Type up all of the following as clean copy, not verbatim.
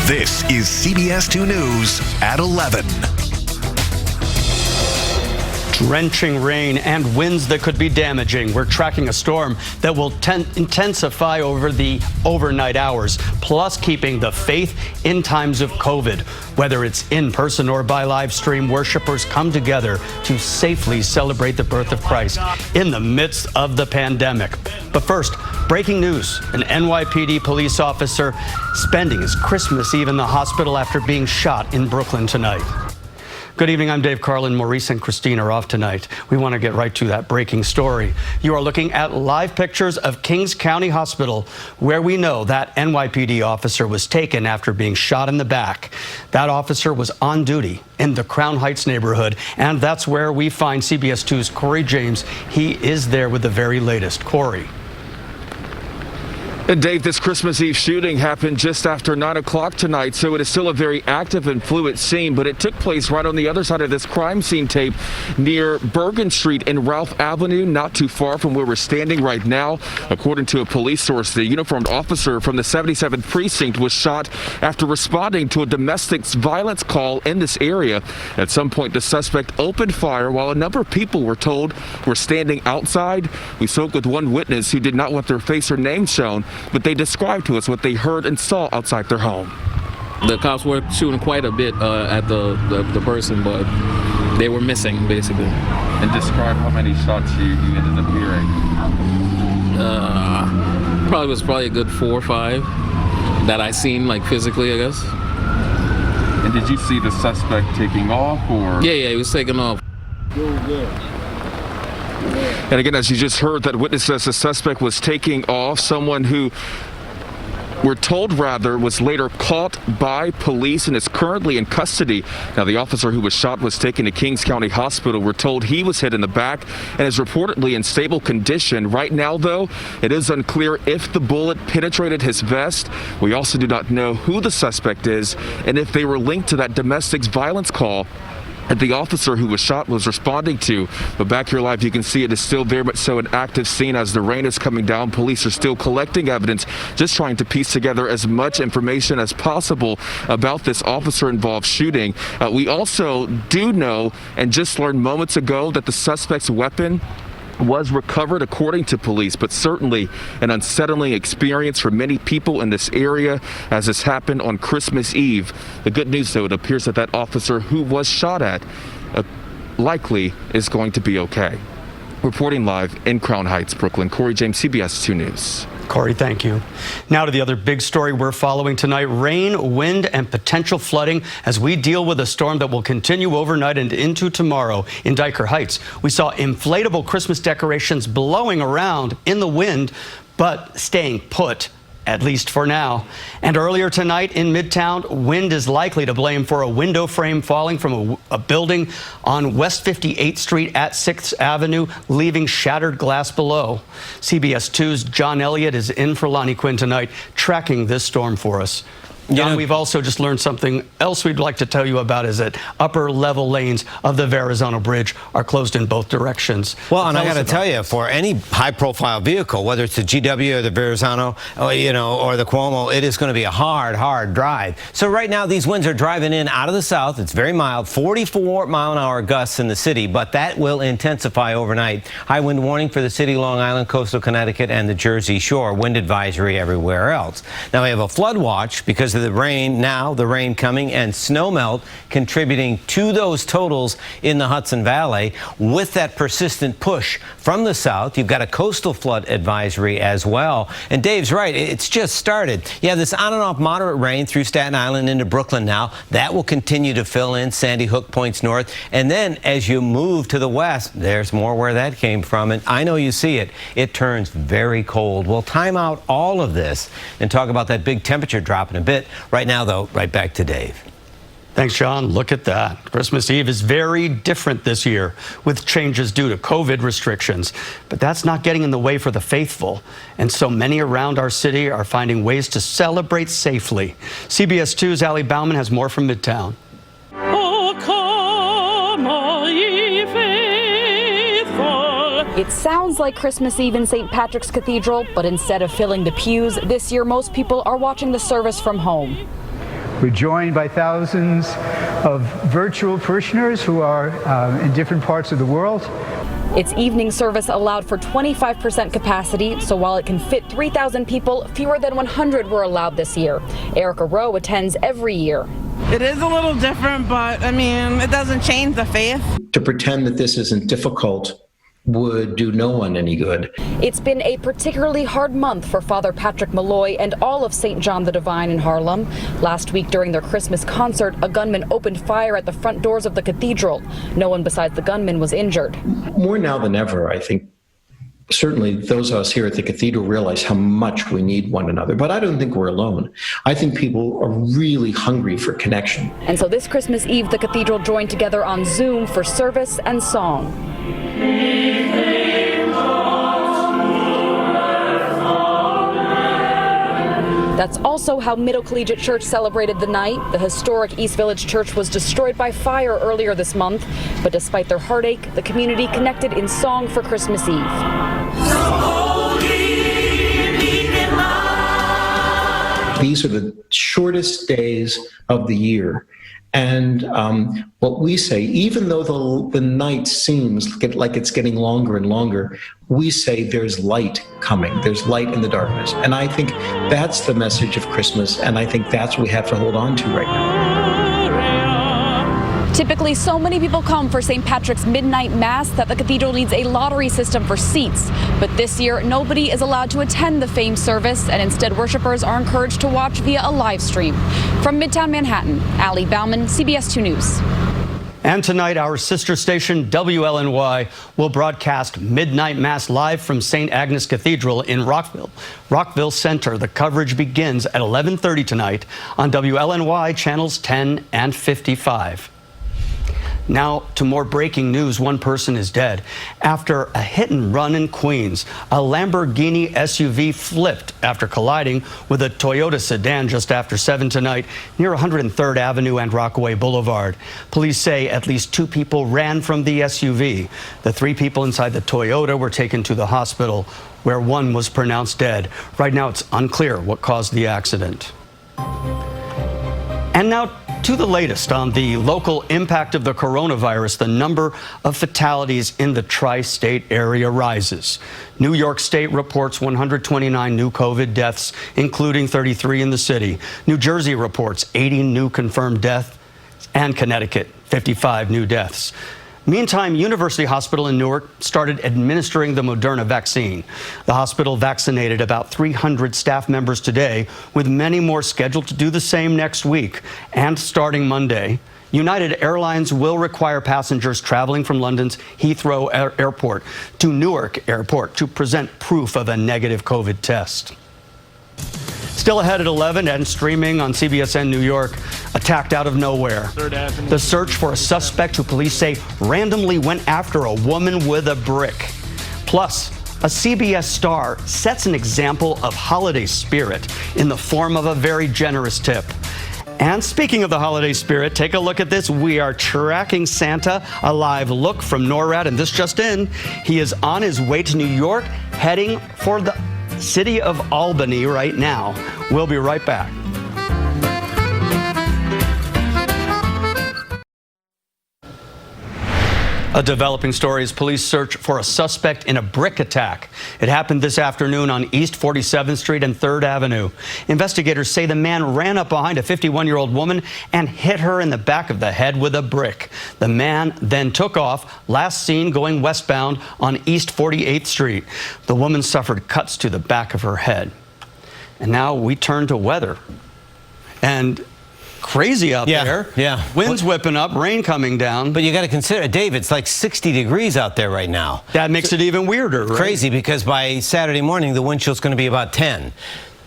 This is CBS 2 News at 11. Drenching rain and winds that could be damaging. We're tracking a storm that will intensify over the overnight hours, plus keeping the faith in times of COVID. Whether it's in person or by live stream, worshipers come together to safely celebrate the birth of Christ in the midst of the pandemic. But first, breaking news. An NYPD police officer spending his Christmas Eve in the hospital after being shot in Brooklyn tonight. Good evening, I'm Dave Carlin. Maurice and Christine are off tonight. We want to get right to that breaking story. You are looking at live pictures of Kings County Hospital, where we know that NYPD officer was taken after being shot in the back. That officer was on duty in the Crown Heights neighborhood, and that's where we find CBS 2's Corey James. He is there with the very latest. Corey. And Dave, this Christmas Eve shooting happened just after 9 o'clock tonight, so it is still a very active and fluid scene, but it took place right on the other side of this crime scene tape near Bergen Street and Ralph Avenue, not too far from where we're standing right now. According to a police source, the uniformed officer from the 77th precinct was shot after responding to a domestic violence call in this area. At some point, the suspect opened fire while a number of people were told were standing outside. We spoke with one witness who did not want their face or name shown, but they described to us what they heard and saw outside their home. The cops were shooting quite a bit at the person, but they were missing, basically. And describe how many shots you ended up hearing. Probably a good 4 or 5 that I seen, like, physically, I guess. And did you see the suspect taking off, or? Yeah, he was taking off. And again, as you just heard, that witness says the suspect was taking off. Someone who, we're told rather, was later caught by police and is currently in custody. Now, the officer who was shot was taken to Kings County Hospital. We're told he was hit in the back and is reportedly in stable condition. Right now, though, it is unclear if the bullet penetrated his vest. We also do not know who the suspect is and if they were linked to that domestic violence call that the officer who was shot was responding to. But back here live, you can see it is still very much so an active scene as the rain is coming down. Police are still collecting evidence, just trying to piece together as much information as possible about this officer-involved shooting. We also do know, and just learned moments ago, that the suspect's weapon was recovered according to police, but certainly an unsettling experience for many people in this area as this happened on Christmas Eve. The good news, though, it appears that that officer who was shot at likely is going to be okay. Reporting live in Crown Heights, Brooklyn, Corey James, CBS 2 News. Corey, thank you. Now to the other big story we're following tonight: rain, wind, and potential flooding as we deal with a storm that will continue overnight and into tomorrow in Dyker Heights. We saw inflatable Christmas decorations blowing around in the wind, but staying put, at least for now. And earlier tonight in Midtown, wind is likely to blame for a window frame falling from a building on West 58th Street at 6th Avenue, leaving shattered glass below. CBS 2's John Elliott is in for Lonnie Quinn tonight, tracking this storm for us. John, we've also just learned something else we'd like to tell you about, is that upper level lanes of the Verrazano Bridge are closed in both directions. Well, and I got to tell you, for any high profile vehicle, whether it's the GW or the Verrazano, or the Cuomo, it is going to be a hard drive. So right now, these winds are driving in out of the south. It's very mild, 44-mile-an-hour gusts in the city, but that will intensify overnight. High wind warning for the city, Long Island, coastal Connecticut, and the Jersey Shore. Wind advisory everywhere else. Now we have a flood watch because of the rain, now the rain coming, and snow melt contributing to those totals in the Hudson Valley. With that persistent push from the south, you've got a coastal flood advisory as well. And Dave's right, it's just started. You have this on and off moderate rain through Staten Island into Brooklyn now. That will continue to fill in Sandy Hook points north. And then as you move to the west, there's more where that came from. And I know you see it. It turns very cold. We'll time out all of this and talk about that big temperature drop in a bit. Right now, though, right back to Dave. Thanks, John. Look at that. Christmas Eve is very different this year, with changes due to COVID restrictions. But that's not getting in the way for the faithful. And so many around our city are finding ways to celebrate safely. CBS 2's Allie Bauman has more from Midtown. Oh, come, all ye faithful. It sounds like Christmas Eve in St. Patrick's Cathedral, but instead of filling the pews, this year most people are watching the service from home. We're joined by thousands of virtual parishioners who are in different parts of the world. Its evening service allowed for 25% capacity, so while it can fit 3,000 people, fewer than 100 were allowed this year. Erica Rowe attends every year. It is a little different, but I mean, it doesn't change the faith. To pretend that this isn't difficult would do no one any good. It's been a particularly hard month for Father Patrick Malloy and all of St. John the Divine in Harlem. Last week during their Christmas concert, a gunman opened fire at the front doors of the cathedral. No one besides the gunman was injured. More now than ever, I think, certainly those of us here at the cathedral realize how much we need one another, but I don't think we're alone. I think people are really hungry for connection. And so this Christmas Eve, the cathedral joined together on Zoom for service and song. That's also how Middle Collegiate Church celebrated the night. The historic East Village Church was destroyed by fire earlier this month, but despite their heartache, the community connected in song for Christmas Eve. These are the shortest days of the year. And what we say, even though the night seems like it's getting longer and longer, we say there's light coming. There's light in the darkness. And I think that's the message of Christmas. And I think that's what we have to hold on to right now. Typically, so many people come for St. Patrick's midnight mass that the cathedral needs a lottery system for seats. But this year, nobody is allowed to attend the famed service, and instead worshipers are encouraged to watch via a live stream. From Midtown Manhattan, Allie Bauman, CBS 2 News. And tonight, our sister station, WLNY, will broadcast Midnight Mass live from St. Agnes Cathedral in Rockville Center. The coverage begins at 11:30 tonight on WLNY channels 10 and 55. Now to more breaking news. One person is dead after a hit and run in Queens. A Lamborghini SUV flipped after colliding with a Toyota sedan just after 7 tonight near 103rd Avenue and Rockaway Boulevard. Police say at least 2 people ran from the SUV. The 3 people inside the Toyota were taken to the hospital, where 1 was pronounced dead. Right now it's unclear what caused the accident. And now to the latest on the local impact of the coronavirus. The number of fatalities in the tri-state area rises. New York State reports 129 new COVID deaths, including 33 in the city. New Jersey reports 80 new confirmed deaths, and Connecticut 55 new deaths. Meantime, University Hospital in Newark started administering the Moderna vaccine. The hospital vaccinated about 300 staff members today, with many more scheduled to do the same next week. And starting Monday, United Airlines will require passengers traveling from London's Heathrow Airport to Newark Airport to present proof of a negative COVID test. Still ahead at 11 and streaming on CBSN New York, attacked out of nowhere. The search for a suspect who police say randomly went after a woman with a brick. Plus, a CBS star sets an example of holiday spirit in the form of a very generous tip. And speaking of the holiday spirit, take a look at this. We are tracking Santa, a live look from NORAD, and this just in. He is on his way to New York, heading for the city of Albany right now. We'll be right back. A developing story as police search for a suspect in a brick attack. It happened this afternoon on East 47th Street and 3rd Avenue. Investigators say the man ran up behind a 51-year-old woman and hit her in the back of the head with a brick. The man then took off, last seen going westbound on East 48th Street. The woman suffered cuts to the back of her head. And now we turn to weather. And crazy out there. Yeah. Winds whipping up, rain coming down. But you got to consider, Dave, it's like 60 degrees out there right now. That makes it even weirder, right? Crazy, because by Saturday morning, the wind chill's going to be about 10.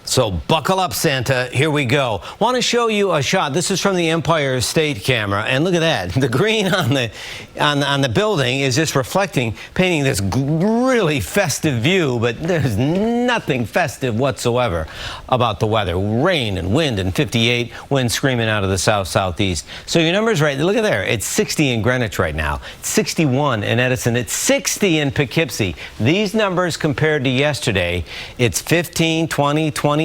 So buckle up, Santa. Here we go. Want to show you a shot. This is from the Empire State camera, and look at that. The green on the building is just reflecting, painting this really festive view, but there's nothing festive whatsoever about the weather. Rain and wind and 58, wind screaming out of the south-southeast. So your number's right. Look at there. It's 60 in Greenwich right now. It's 61 in Edison. It's 60 in Poughkeepsie. These numbers compared to yesterday, it's 15, 20, 25,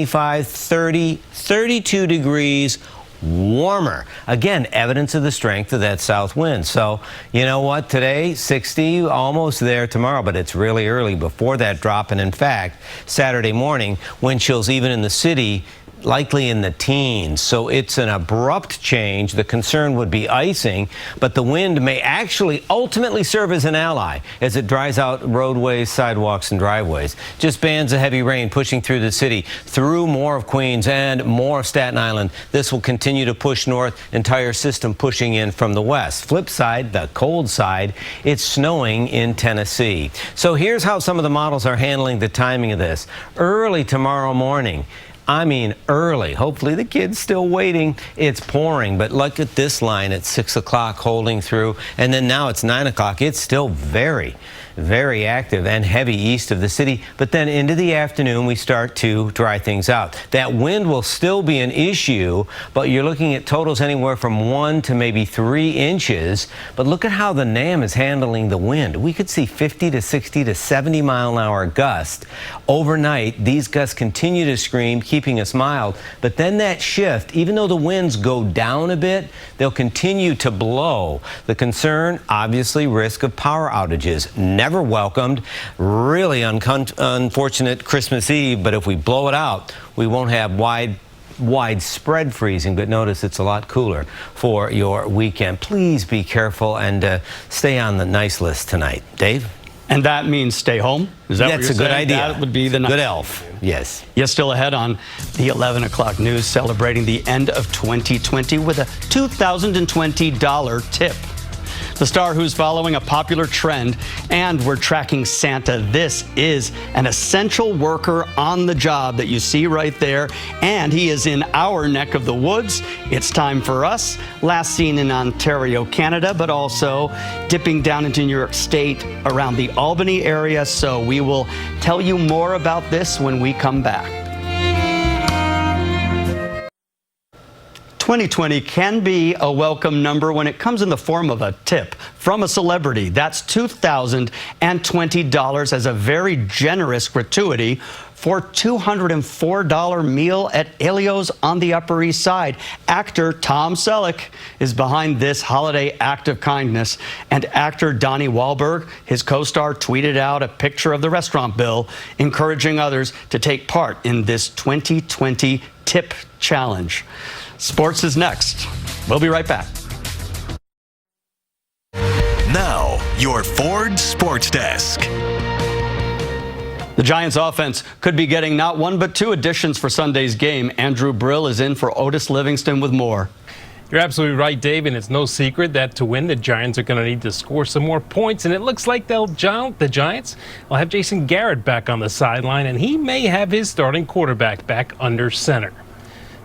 30, 32 degrees, warmer. Again, evidence of the strength of that south wind. So, you know what? Today, 60, almost there tomorrow, but it's really early before that drop. And in fact, Saturday morning, wind chills even in the city likely in the teens. So it's an abrupt change. The concern would be icing, but the wind may actually ultimately serve as an ally as it dries out roadways, sidewalks, and driveways. Just bands of heavy rain pushing through the city, through more of Queens and more of Staten Island. This will continue to push north, entire system pushing in from the west. Flip side, the cold side, it's snowing in Tennessee. So here's how some of the models are handling the timing of this. Early tomorrow morning, I mean early. Hopefully the kid's still waiting. It's pouring, but look at this line at 6 o'clock holding through, and then now it's 9 o'clock. It's still very active and heavy east of the city, but then into the afternoon we start to dry things out. That wind will still be an issue, but you're looking at totals anywhere from 1 to maybe 3 inches. But look at how the NAM is handling the wind. We could see 50 to 60 to 70 mile an hour gusts. Overnight, these gusts continue to scream, keeping us mild, but then that shift, even though the winds go down a bit, they'll continue to blow. The concern, obviously, risk of power outages. Never welcomed. Really unfortunate Christmas Eve, but if we blow it out, we won't have widespread freezing. But notice it's a lot cooler for your weekend. Please be careful and stay on the nice list tonight. Dave? And that means stay home? Is that what you're saying? That's a good idea. That would be the good elf. Yes. Yes, still ahead on the 11 o'clock news, celebrating the end of 2020 with a $2,020 tip. The star who's following a popular trend, and we're tracking Santa. This is an essential worker on the job that you see right there, and he is in our neck of the woods. It's time for us. Last seen in Ontario, Canada, but also dipping down into New York State around the Albany area. So we will tell you more about this when we come back. 2020 can be a welcome number when it comes in the form of a tip from a celebrity. That's $2,020 as a very generous gratuity for $204 meal at Elio's on the Upper East Side. Actor Tom Selleck is behind this holiday act of kindness, and actor Donnie Wahlberg, his co-star, tweeted out a picture of the restaurant bill, encouraging others to take part in this 2020 tip challenge. Sports is next. We'll be right back. Now, your Ford Sports Desk. The Giants offense could be getting not one but two additions for Sunday's game. Andrew Brill is in for Otis Livingston with more. You're absolutely right, Dave, and it's no secret that to win, the Giants are going to need to score some more points, and it looks like the Giants will have Jason Garrett back on the sideline, and he may have his starting quarterback back under center.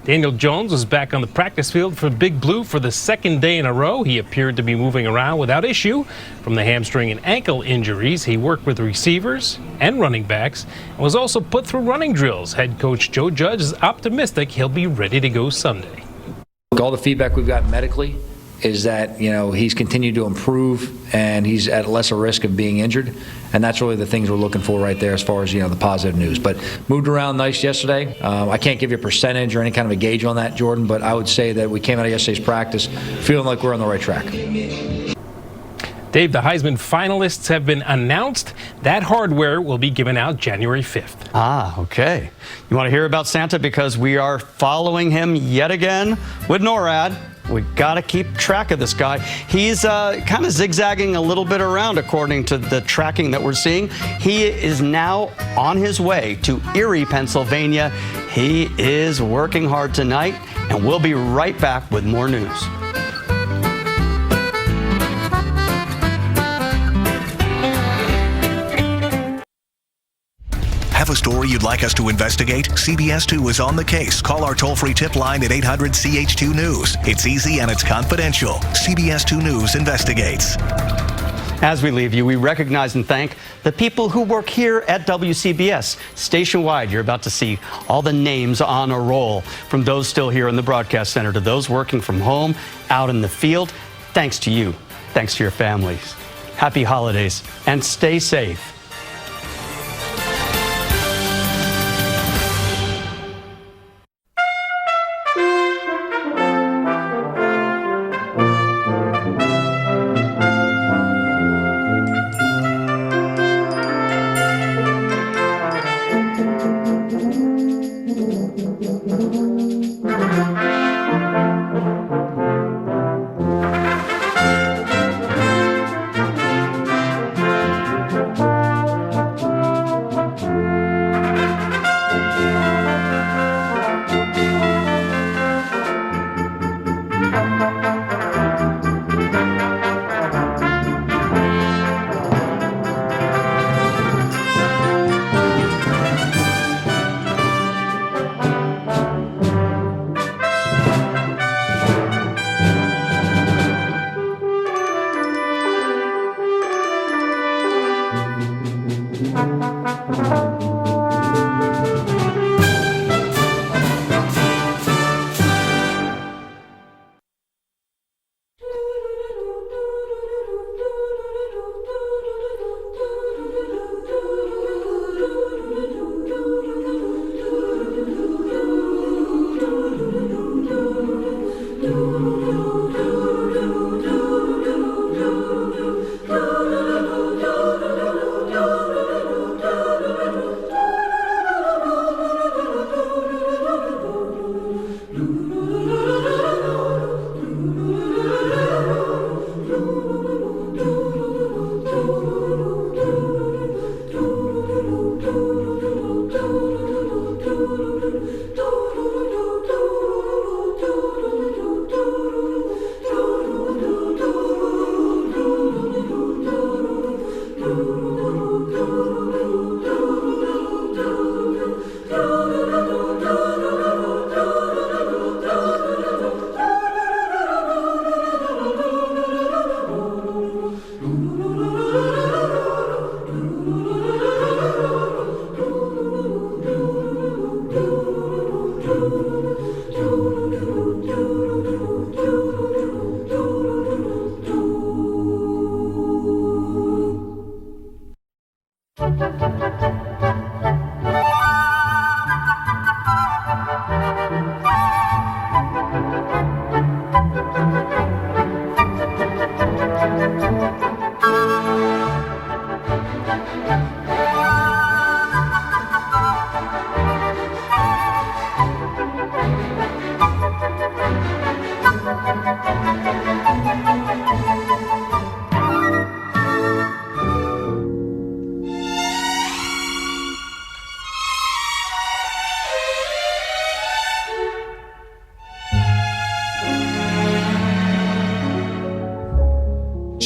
Daniel Jones was back on the practice field for Big Blue for the second day in a row. He appeared to be moving around without issue from the hamstring and ankle injuries. He worked with receivers and running backs and was also put through running drills. Head coach Joe Judge is optimistic he'll be ready to go Sunday. All the feedback we've got medically is that, he's continued to improve and he's at lesser risk of being injured. And that's really the things we're looking for right there as far as, the positive news. But moved around nice yesterday. I can't give you a percentage or any kind of a gauge on that, Jordan, but I would say that we came out of yesterday's practice feeling like we're on the right track. Dave, the Heisman finalists have been announced. That hardware will be given out January 5th. Ah, okay. You want to hear about Santa because we are following him yet again with NORAD. We got to keep track of this guy. He's kind of zigzagging a little bit around according to the tracking that we're seeing. He is now on his way to Erie, Pennsylvania. He is working hard tonight, and we'll be right back with more news. Have a story you'd like us to investigate? CBS 2 is on the case. Call our toll-free tip line at 800-CH2-NEWS. It's easy and it's confidential. CBS 2 News investigates. As we leave you, we recognize and thank the people who work here at WCBS. Station-wide, you're about to see all the names on a roll, from those still here in the broadcast center to those working from home, out in the field. Thanks to you. Thanks to your families. Happy holidays and stay safe.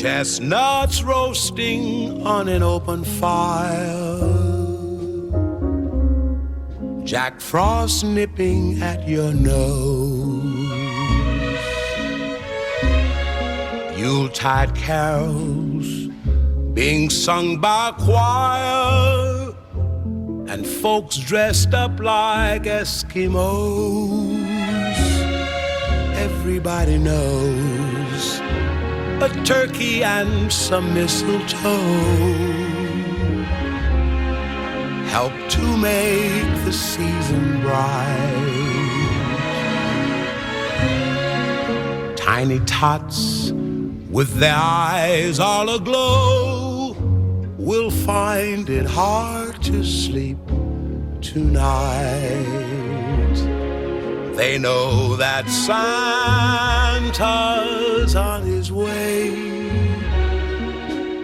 Chestnuts roasting on an open fire, Jack Frost nipping at your nose, Yuletide carols being sung by a choir, and folks dressed up like Eskimos. Everybody knows a turkey and some mistletoe help to make the season bright. Tiny tots with their eyes all aglow will find it hard to sleep tonight. They know that Santa's on his way.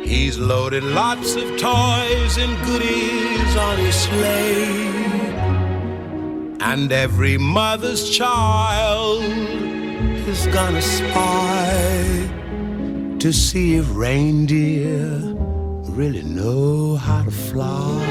He's loaded lots of toys and goodies on his sleigh. And every mother's child is gonna spy to see if reindeer really know how to fly.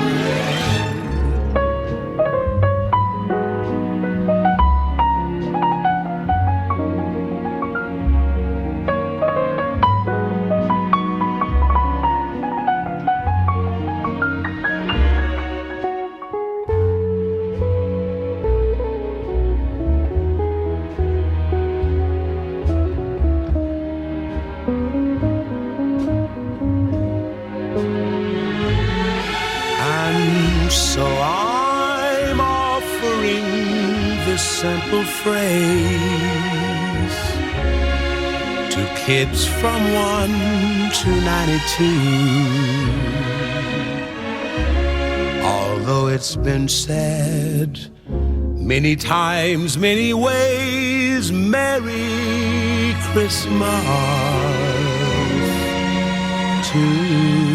So I'm offering this simple phrase to kids from 1 to 92. Although it's been said Many times, many ways, Merry Christmas to you.